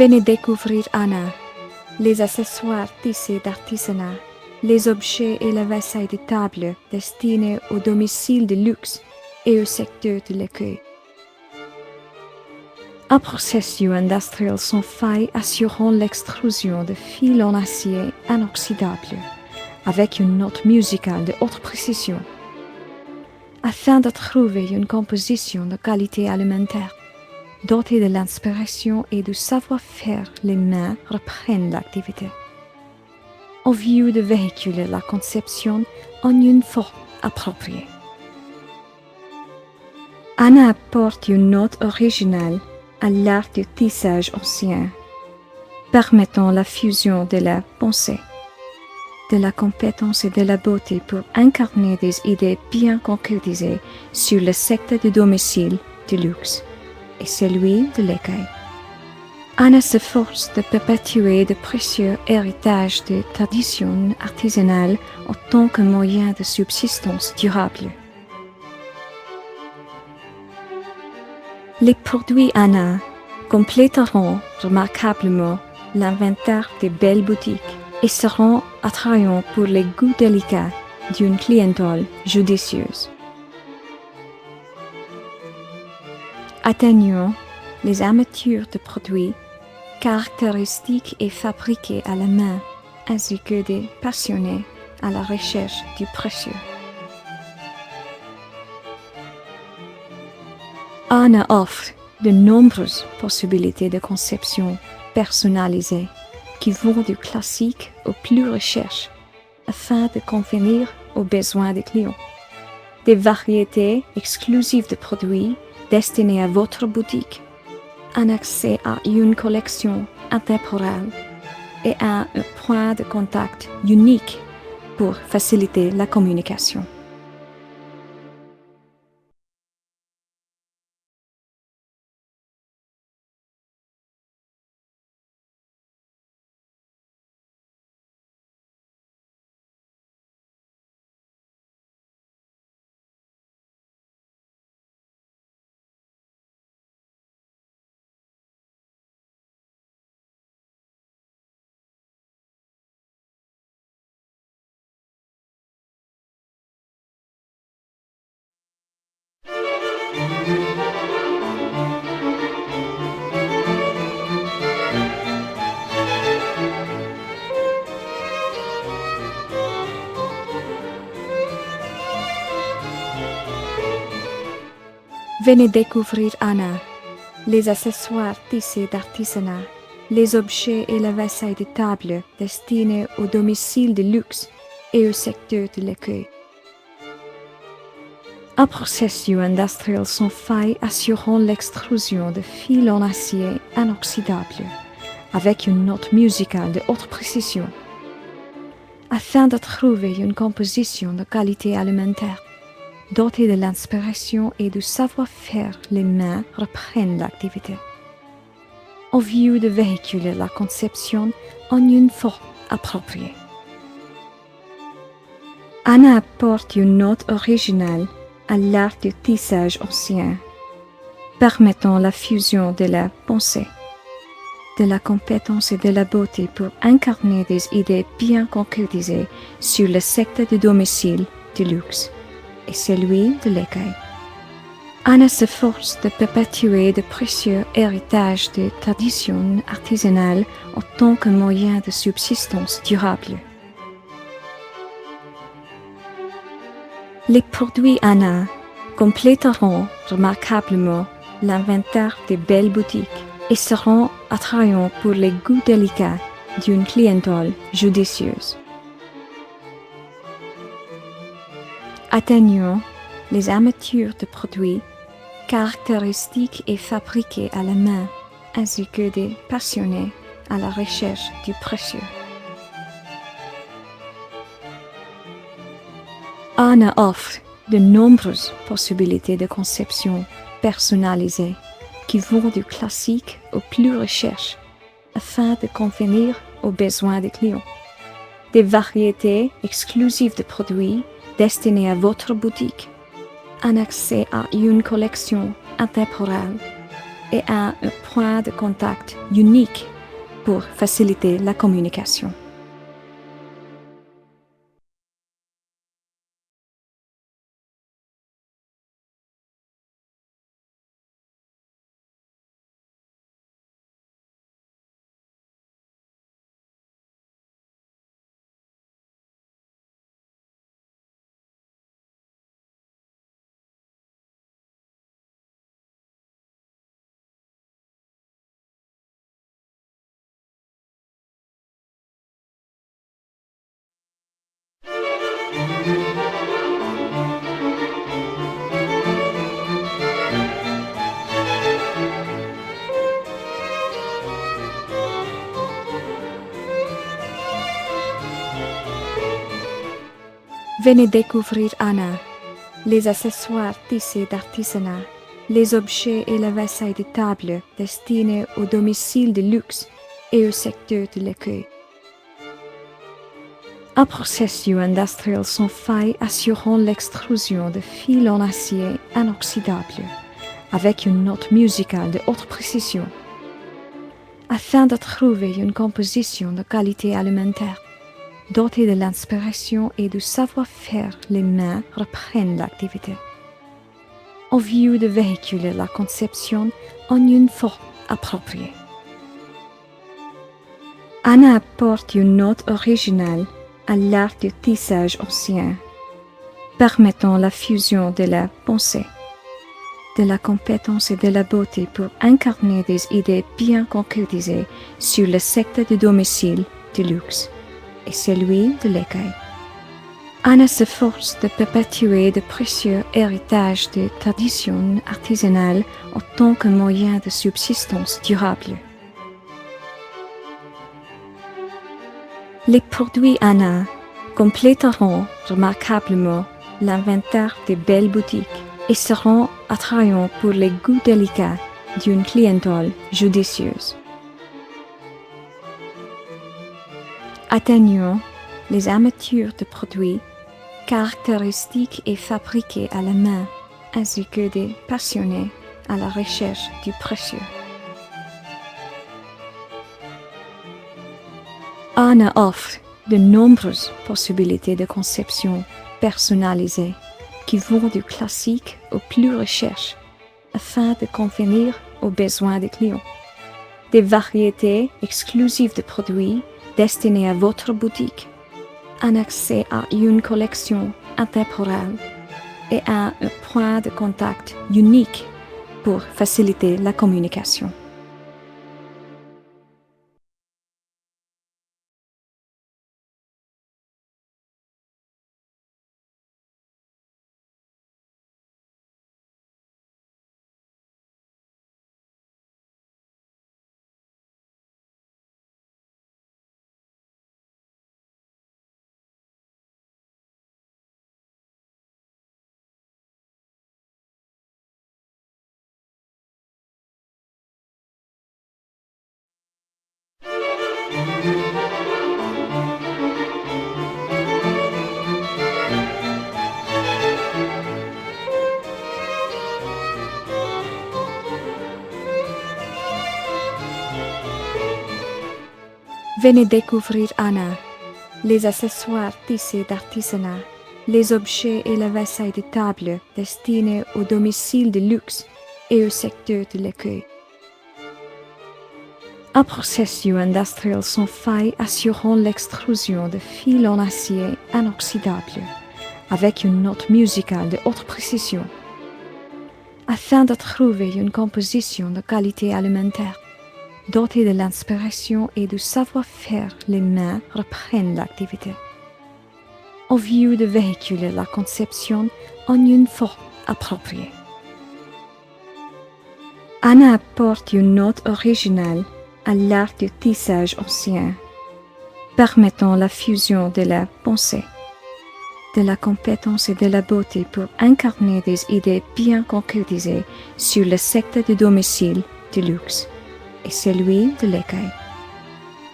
Venez découvrir Anna, les accessoires tissés d'artisanat, les objets et la vaisselle de table destinés au domicile de luxe et au secteur de l'accueil. Un processus industriel sans faille assurant l'extrusion de fils en acier inoxydable, avec une note musicale de haute précision, afin de trouver une composition de qualité alimentaire. Dotée de l'inspiration et du savoir-faire, les mains reprennent l'activité, en vue de véhiculer la conception en une forme appropriée. Anna apporte une note originale à l'art du tissage ancien, permettant la fusion de la pensée, de la compétence et de la beauté pour incarner des idées bien concrétisées sur le secteur du domicile du luxe et celui de l'écueil. Anna s'efforce de perpétuer de précieux héritages de traditions artisanales en tant que moyen de subsistance durable. Les produits Anna compléteront remarquablement l'inventaire des belles boutiques et seront attrayants pour les goûts délicats d'une clientèle judicieuse. Atteignons les amateurs de produits caractéristiques et fabriqués à la main, ainsi que des passionnés à la recherche du précieux. Anna offre de nombreuses possibilités de conception personnalisées qui vont du classique au plus recherche afin de convenir aux besoins des clients. Des variétés exclusives de produits destinés à votre boutique, un accès à une collection intemporelle et à un point de contact unique pour faciliter la communication. Venez découvrir Anna, les accessoires tissés d'artisanat, les objets et la vaisselle de table destinés au domicile de luxe et au secteur de l'accueil. Un processus industriel sans faille assurant l'extrusion de fils en acier inoxydable, avec une note musicale de haute précision, afin de trouver une composition de qualité alimentaire. Dotée de l'inspiration et du savoir-faire, les mains reprennent l'activité, en vue de véhiculer la conception en une forme appropriée. Anna apporte une note originale à l'art du tissage ancien, permettant la fusion de la pensée, de la compétence et de la beauté pour incarner des idées bien concrétisées sur le secteur du domicile du luxe et celui de l'écueil. Anna s'efforce de perpétuer de précieux héritages de traditions artisanales en tant que moyen de subsistance durable. Les produits Anna compléteront remarquablement l'inventaire des belles boutiques et seront attrayants pour les goûts délicats d'une clientèle judicieuse. Atteignons les amateurs de produits caractéristiques et fabriqués à la main, ainsi que des passionnés à la recherche du précieux. Anna offre de nombreuses possibilités de conception personnalisées qui vont du classique au plus recherche afin de convenir aux besoins des clients. Des variétés exclusives de produits destinés à votre boutique, un accès à une collection intemporelle et à un point de contact unique pour faciliter la communication. Venez découvrir Anna, les accessoires tissés d'artisanat, les objets et la vaisselle de table destinés au domicile de luxe et au secteur de l'accueil. Un processus industriel sans faille assurant l'extrusion de fils en acier inoxydable, avec une note musicale de haute précision, afin de trouver une composition de qualité alimentaire. Dotée de l'inspiration et du savoir-faire, les mains reprennent l'activité, en vue de véhiculer la conception en une forme appropriée. Anna apporte une note originale à l'art du tissage ancien, permettant la fusion de la pensée, de la compétence et de la beauté pour incarner des idées bien concrétisées sur le secteur du domicile du luxe et celui de l'écueil. Anna s'efforce de perpétuer de précieux héritages de traditions artisanales en tant que moyen de subsistance durable. Les produits Anna compléteront remarquablement l'inventaire des belles boutiques et seront attrayants pour les goûts délicats d'une clientèle judicieuse. Atteignons les amateurs de produits caractéristiques et fabriqués à la main, ainsi que des passionnés à la recherche du précieux. Anna offre de nombreuses possibilités de conception personnalisées qui vont du classique au plus recherche afin de convenir aux besoins des clients. Des variétés exclusives de produits destinés à votre boutique, un accès à une collection intemporelle et un point de contact unique pour faciliter la communication. Venez découvrir Anna, les accessoires tissés d'artisanat, les objets et la vaisselle de table destinés au domicile de luxe et au secteur de l'accueil. Un processus industriel sans faille assurant l'extrusion de fils en acier inoxydable, avec une note musicale de haute précision, afin de trouver une composition de qualité alimentaire. Dotée de l'inspiration et du savoir-faire, les mains reprennent l'activité, en vue de véhiculer la conception en une forme appropriée. Anna apporte une note originale à l'art du tissage ancien, permettant la fusion de la pensée, de la compétence et de la beauté pour incarner des idées bien concrétisées sur le secteur du domicile du luxe et celui de l'écueil.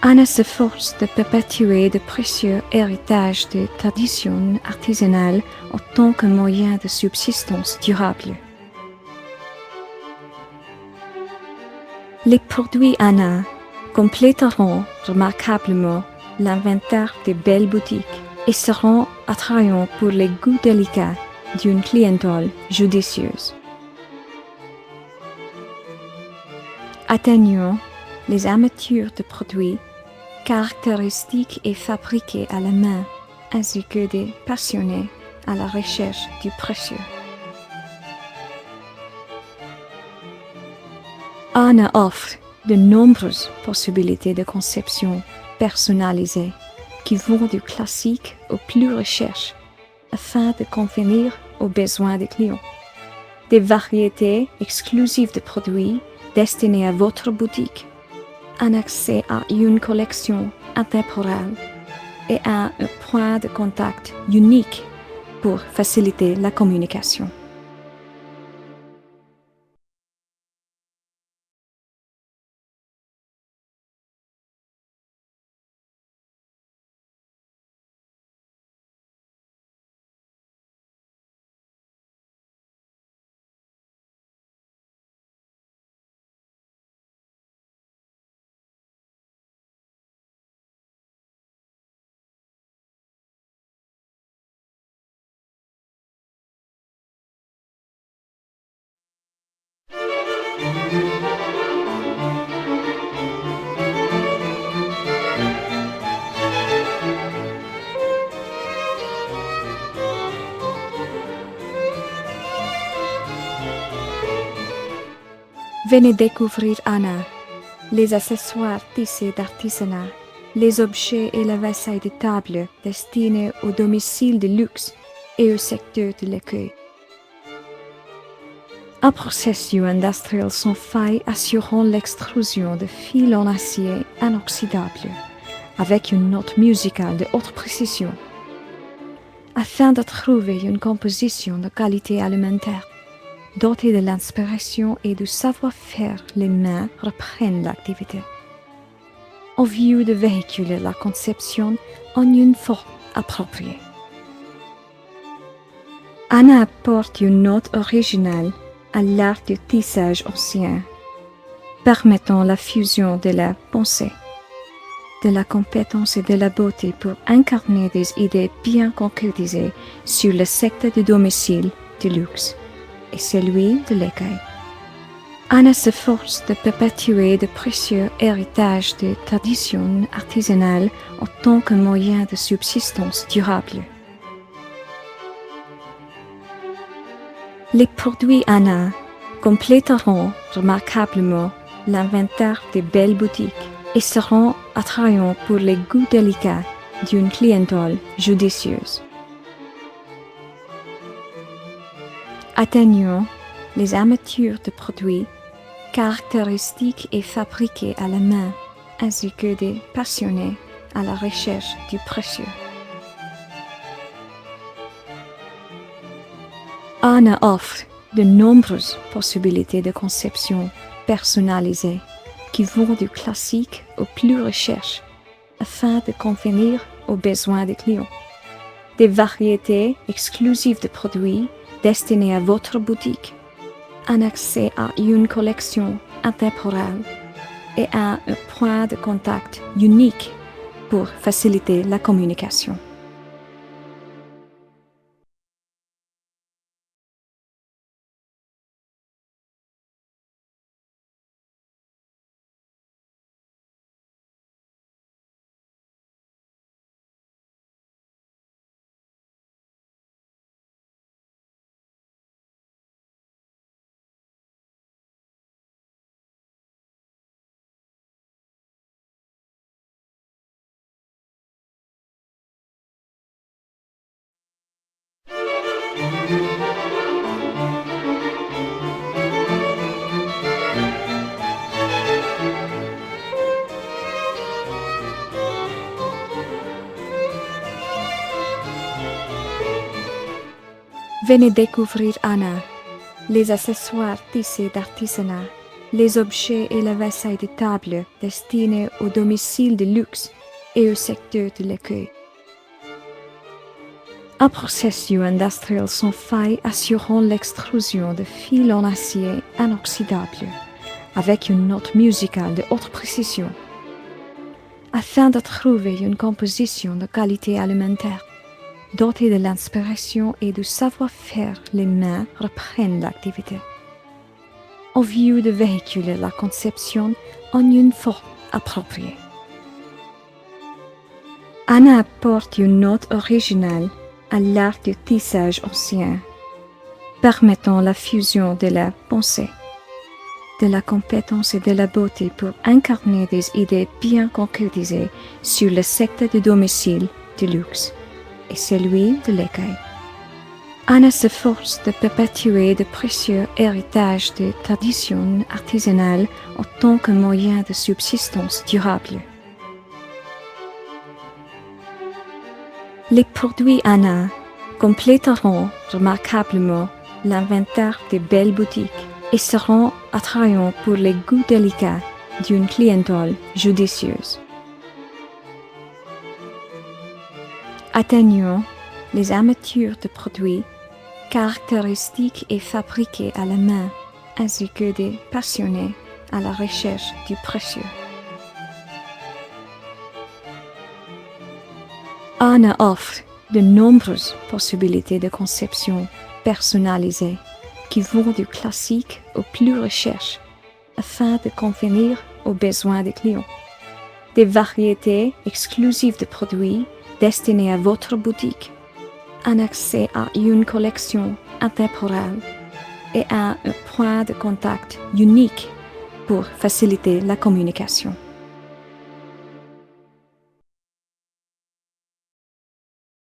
Anna s'efforce de perpétuer de précieux héritages de traditions artisanales en tant que moyen de subsistance durable. Les produits Anna compléteront remarquablement l'inventaire des belles boutiques et seront attrayants pour les goûts délicats d'une clientèle judicieuse. Atteignons les amateurs de produits caractéristiques et fabriqués à la main, ainsi que des passionnés à la recherche du précieux. Anna offre de nombreuses possibilités de conception personnalisées qui vont du classique au plus recherche afin de convenir aux besoins des clients. Des variétés exclusives de produits destinés à votre boutique, un accès à une collection intemporelle et un point de contact unique pour faciliter la communication. Venez découvrir Anna, les accessoires tissés d'artisanat, les objets et la vaisselle de table destinés au domicile de luxe et au secteur de l'accueil. Un processus industriel sans faille assurant l'extrusion de fils en acier inoxydable avec une note musicale de haute précision, afin de trouver une composition de qualité alimentaire. Dotée de l'inspiration et du savoir-faire, les mains reprennent l'activité, en vue de véhiculer la conception en une forme appropriée. Anna apporte une note originale à l'art du tissage ancien, permettant la fusion de la pensée, de la compétence et de la beauté pour incarner des idées bien concrétisées sur le secteur du domicile du luxe et celui de l'écueil. Anna s'efforce de perpétuer de précieux héritages de traditions artisanales en tant que moyen de subsistance durable. Les produits Anna compléteront remarquablement l'inventaire des belles boutiques et seront attrayants pour les goûts délicats d'une clientèle judicieuse. Atteignons les amateurs de produits caractéristiques et fabriqués à la main, ainsi que des passionnés à la recherche du précieux. Anna offre de nombreuses possibilités de conception personnalisées qui vont du classique au plus recherche afin de convenir aux besoins des clients. Des variétés exclusives de produits destinés à votre boutique, un accès à une collection intemporelle et un point de contact unique pour faciliter la communication. Venez découvrir Anna, les accessoires tissés d'artisanat, les objets et la vaisselle de table destinés au domicile de luxe et au secteur de l'accueil. Un processus industriel sans faille assurant l'extrusion de fils en acier inoxydable avec une note musicale de haute précision, afin de trouver une composition de qualité alimentaire. Dotée de l'inspiration et du savoir-faire, les mains reprennent l'activité. Au lieu de véhiculer la conception en une forme appropriée. Anna apporte une note originale à l'art du tissage ancien, permettant la fusion de la pensée, de la compétence et de la beauté pour incarner des idées bien concrétisées sur le secteur du domicile du luxe et celui de l'écueil. Anna s'efforce de perpétuer de précieux héritages de traditions artisanales en tant que moyen de subsistance durable. Les produits Anna compléteront remarquablement l'inventaire des belles boutiques et seront attrayants pour les goûts délicats d'une clientèle judicieuse. Atteignons les amateurs de produits caractéristiques et fabriqués à la main, ainsi que des passionnés à la recherche du précieux. Anna offre de nombreuses possibilités de conception personnalisées qui vont du classique au plus recherche afin de convenir aux besoins des clients. Des variétés exclusives de produits destinés à votre boutique, un accès à une collection intemporelle et à un point de contact unique pour faciliter la communication.